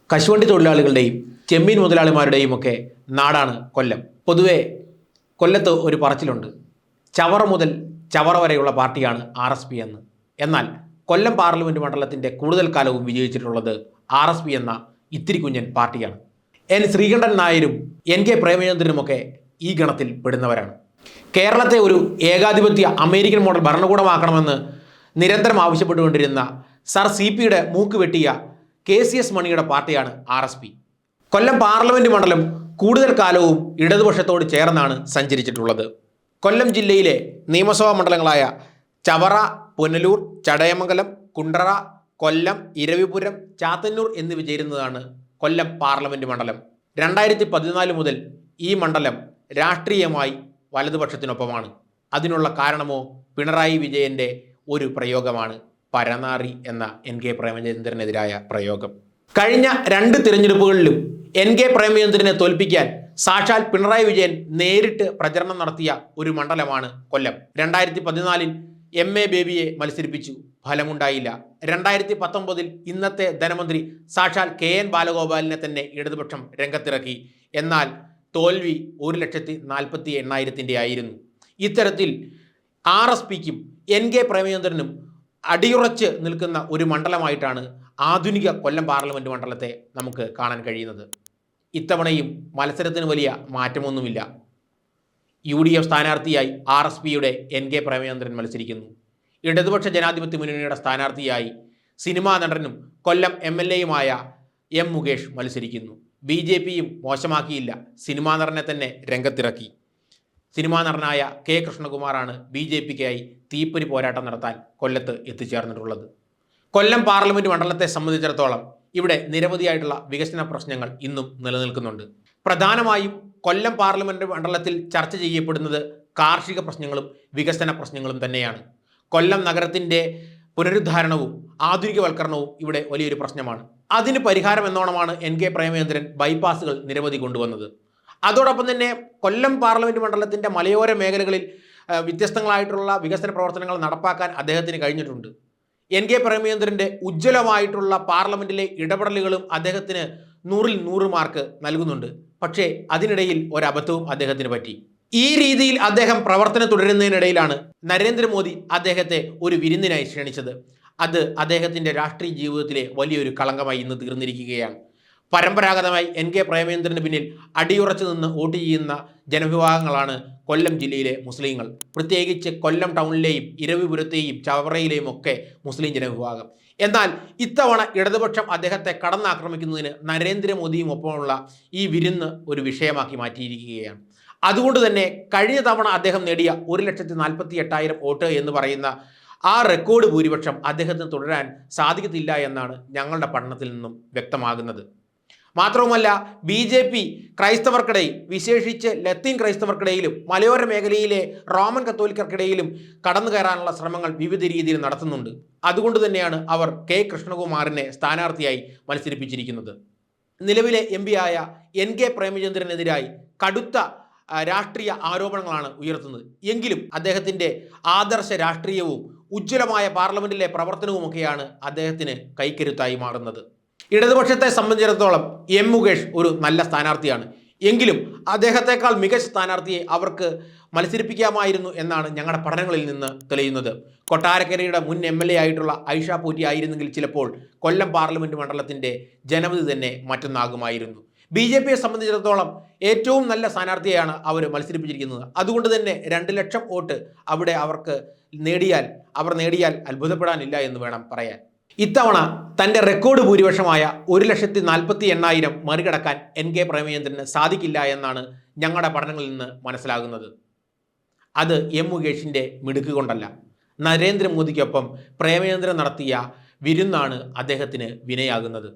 കശുവണ്ടി തൊഴിലാളികളുടെയും ചെമ്മീൻ മുതലാളിമാരുടെയും ഒക്കെ നാടാണ് കൊല്ലം. പൊതുവെ കൊല്ലത്ത് ഒരു പറച്ചിലുണ്ട്, ചവറ മുതൽ ചവറ വരെയുള്ള പാർട്ടിയാണ് RSP എന്ന്. എന്നാൽ കൊല്ലം പാർലമെൻറ്റ് മണ്ഡലത്തിൻ്റെ കൂടുതൽ കാലവും വിജയിച്ചിട്ടുള്ളത് RSP എന്ന ഇത്തിരി കുഞ്ഞൻ പാർട്ടിയാണ്. ശ്രീകണ്ഠൻ നായരും NK പ്രേമചന്ദ്രനുമൊക്കെ ഈ ഗണത്തിൽ പെടുന്നവരാണ്. കേരളത്തെ ഒരു ഏകാധിപത്യ അമേരിക്കൻ മോഡൽ ഭരണകൂടമാക്കണമെന്ന് നിരന്തരം ആവശ്യപ്പെട്ടുകൊണ്ടിരുന്ന സർ CP-യുടെ മൂക്ക് വെട്ടിയ KCS മണിയുടെ പാർട്ടിയാണ് RSP. കൊല്ലം പാർലമെൻറ്റ് മണ്ഡലം കൂടുതൽ കാലവും ഇടതുപക്ഷത്തോട് ചേർന്നാണ് സഞ്ചരിച്ചിട്ടുള്ളത്. കൊല്ലം ജില്ലയിലെ നിയമസഭാ മണ്ഡലങ്ങളായ ചവറ, പുനലൂർ, ചടയമംഗലം, കുണ്ടറ, കൊല്ലം, ഇരവിപുരം, ചാത്തന്നൂർ എന്നിവ ചേരുന്നതാണ് കൊല്ലം പാർലമെൻറ്റ് മണ്ഡലം. 2014 മുതൽ ഈ മണ്ഡലം രാഷ്ട്രീയമായി വലതുപക്ഷത്തിനൊപ്പമാണ്. അതിനുള്ള കാരണമോ പിണറായി വിജയൻ്റെ ഒരു പ്രയോഗമാണ് പരനാറി എന്ന NK പ്രേമചന്ദ്രനെതിരായ പ്രയോഗം. കഴിഞ്ഞ 2 തിരഞ്ഞെടുപ്പുകളിലും NK പ്രേമചന്ദ്രനെ തോൽപ്പിക്കാൻ സാക്ഷാൽ പിണറായി വിജയൻ നേരിട്ട് പ്രചരണം നടത്തിയ ഒരു മണ്ഡലമാണ് കൊല്ലം. 2014 MA ബേബിയെ മത്സരിപ്പിച്ചു, ഫലമുണ്ടായില്ല. 2019 ഇന്നത്തെ ധനമന്ത്രി സാക്ഷാൽ KN ബാലഗോപാലിനെ തന്നെ ഇടതുപക്ഷം രംഗത്തിറക്കി. എന്നാൽ തോൽവി 1,48,000 ആയിരുന്നു. ഇത്തരത്തിൽ RSPക്കും NK പ്രേമചന്ദ്രനും അടിയുറച്ച് നിൽക്കുന്ന ഒരു മണ്ഡലമായിട്ടാണ് ആധുനിക കൊല്ലം പാർലമെൻറ്റ് മണ്ഡലത്തെ നമുക്ക് കാണാൻ കഴിയുന്നത്. ഇത്തവണയും മത്സരത്തിന് വലിയ മാറ്റമൊന്നുമില്ല. UDF സ്ഥാനാർത്ഥിയായി RSPയുടെ NK പ്രേമചന്ദ്രൻ മത്സരിക്കുന്നു. ഇടതുപക്ഷ ജനാധിപത്യ മുന്നണിയുടെ സ്ഥാനാർത്ഥിയായി സിനിമാ നടനും കൊല്ലം MLAയുമായ M മുകേഷ് മത്സരിക്കുന്നു. BJPയും മോശമാക്കിയില്ല, സിനിമാ നടനെ തന്നെ രംഗത്തിറക്കി. സിനിമാ നടനായ K കൃഷ്ണകുമാറാണ് BJPക്കായി തീപ്പൊരി പോരാട്ടം നടത്താൻ കൊല്ലത്ത് എത്തിച്ചേർന്നിട്ടുള്ളത്. കൊല്ലം പാർലമെൻറ്റ് മണ്ഡലത്തെ സംബന്ധിച്ചിടത്തോളം ഇവിടെ നിരവധിയായിട്ടുള്ള വികസന പ്രശ്നങ്ങൾ ഇന്നും നിലനിൽക്കുന്നുണ്ട്. പ്രധാനമായും കൊല്ലം പാർലമെൻറ്റ് മണ്ഡലത്തിൽ ചർച്ച ചെയ്യപ്പെടുന്നത് കാർഷിക പ്രശ്നങ്ങളും വികസന പ്രശ്നങ്ങളും തന്നെയാണ്. കൊല്ലം നഗരത്തിൻ്റെ പുനരുദ്ധാരണവും ആധുനികവൽക്കരണവും ഇവിടെ വലിയൊരു പ്രശ്നമാണ്. അതിന് പരിഹാരം എന്നോണമാണ് NK പ്രേമചന്ദ്രൻ ബൈപ്പാസുകൾ നിരവധി കൊണ്ടുവന്നത്. അതോടൊപ്പം തന്നെ കൊല്ലം പാർലമെൻറ്റ് മണ്ഡലത്തിൻ്റെ മലയോര മേഖലകളിൽ വ്യത്യസ്തങ്ങളായിട്ടുള്ള വികസന പ്രവർത്തനങ്ങൾ നടപ്പാക്കാൻ അദ്ദേഹത്തിന് കഴിഞ്ഞിട്ടുണ്ട്. NK പ്രേമചന്ദ്രൻ്റെ ഉജ്ജ്വലമായിട്ടുള്ള പാർലമെൻറ്റിലെ ഇടപെടലുകളും അദ്ദേഹത്തിന് 100-ൽ 100 മാർക്ക് നൽകുന്നുണ്ട്. പക്ഷേ അതിനിടയിൽ ഒരബദ്ധവും അദ്ദേഹത്തിന് പറ്റി. ഈ രീതിയിൽ അദ്ദേഹം പ്രവർത്തനം തുടരുന്നതിനിടയിലാണ് നരേന്ദ്രമോദി അദ്ദേഹത്തെ ഒരു വിരുന്നിനായി ക്ഷണിച്ചത്. അത് അദ്ദേഹത്തിൻ്റെ രാഷ്ട്രീയ ജീവിതത്തിലെ വലിയൊരു കളങ്കമായി ഇന്ന് തീർന്നിരിക്കുകയാണ്. പരമ്പരാഗതമായി NK പ്രേമചന്ദ്രന് പിന്നിൽ അടിയുറച്ചു നിന്ന് വോട്ട് ചെയ്യുന്ന ജനവിഭാഗങ്ങളാണ് കൊല്ലം ജില്ലയിലെ മുസ്ലിങ്ങൾ. പ്രത്യേകിച്ച് കൊല്ലം ടൗണിലെയും ഇരവിപുരത്തെയും ചവറയിലെയും ഒക്കെ മുസ്ലിം ജനവിഭാഗം. എന്നാൽ ഇത്തവണ ഇടതുപക്ഷം അദ്ദേഹത്തെ കടന്നാക്രമിക്കുന്നതിന് നരേന്ദ്രമോദിയും ഒപ്പമുള്ള ഈ വിരുന്ന് ഒരു വിഷയമാക്കി മാറ്റിയിരിക്കുകയാണ്. അതുകൊണ്ട് തന്നെ കഴിഞ്ഞ തവണ അദ്ദേഹം നേടിയ 1,48,000 വോട്ട് എന്ന് പറയുന്ന ആ റെക്കോർഡ് ഭൂരിപക്ഷം അദ്ദേഹത്തിന് തുടരാൻ സാധിക്കത്തില്ല എന്നാണ് ഞങ്ങളുടെ പഠനത്തിൽ നിന്നും വ്യക്തമാകുന്നത്. മാത്രവുമല്ല, BJP ക്രൈസ്തവർക്കിടയിൽ, വിശേഷിച്ച് ലത്തീൻ ക്രൈസ്തവർക്കിടയിലും മലയോര മേഖലയിലെ റോമൻ കത്തോലിക്കർക്കിടയിലും കടന്നു കയറാനുള്ള ശ്രമങ്ങൾ വിവിധ രീതിയിൽ നടത്തുന്നുണ്ട്. അതുകൊണ്ട് തന്നെയാണ് അവർ K കൃഷ്ണകുമാറിനെ സ്ഥാനാർത്ഥിയായി മത്സരിപ്പിച്ചിരിക്കുന്നത്. നിലവിലെ MP ആയ NK പ്രേമചന്ദ്രനെതിരായി കടുത്ത രാഷ്ട്രീയ ആരോപണങ്ങളാണ് ഉയർത്തുന്നത്. എങ്കിലും അദ്ദേഹത്തിൻ്റെ ആദർശ രാഷ്ട്രീയവും ഉജ്ജ്വലമായ പാർലമെൻറ്റിലെ പ്രവർത്തനവുമൊക്കെയാണ് അദ്ദേഹത്തിന് കൈക്കരുത്തായി മാറുന്നത്. ഇടതുപക്ഷത്തെ സംബന്ധിച്ചിടത്തോളം M മുകേഷ് ഒരു നല്ല സ്ഥാനാർത്ഥിയാണ്. എങ്കിലും അദ്ദേഹത്തെക്കാൾ മികച്ച സ്ഥാനാർത്ഥിയെ അവർക്ക് മത്സരിപ്പിക്കാമായിരുന്നു എന്നാണ് ഞങ്ങളുടെ പഠനങ്ങളിൽ നിന്ന് തെളിയുന്നത്. കൊട്ടാരക്കരയുടെ മുൻ MLA ആയിട്ടുള്ള ഐഷ പോറ്റി ആയിരുന്നെങ്കിൽ ചിലപ്പോൾ കൊല്ലം പാർലമെൻറ്റ് മണ്ഡലത്തിൻ്റെ ജനവിധി തന്നെ മറ്റൊന്നാകുമായിരുന്നു. BJPയെ സംബന്ധിച്ചിടത്തോളം ഏറ്റവും നല്ല സ്ഥാനാർത്ഥിയെയാണ് അവർ മത്സരിപ്പിച്ചിരിക്കുന്നത്. അതുകൊണ്ട് തന്നെ 2 ലക്ഷം വോട്ട് അവിടെ അവർ നേടിയാൽ അത്ഭുതപ്പെടാനില്ല എന്ന് വേണം പറയാൻ. ഇത്തവണ തൻ്റെ റെക്കോർഡ് ഭൂരിപക്ഷമായ 1,48,000 മറികടക്കാൻ NK പ്രേമചന്ദ്രന് സാധിക്കില്ല എന്നാണ് ഞങ്ങളുടെ പഠനങ്ങളിൽ നിന്ന് മനസ്സിലാകുന്നത്. അത് M മുകേഷിൻ്റെ മിടുക്ക് കൊണ്ടല്ല, നരേന്ദ്രമോദിക്കൊപ്പം പ്രേമചന്ദ്രൻ നടത്തിയ വിരുന്നാണ് അദ്ദേഹത്തിന് വിനയാകുന്നത്.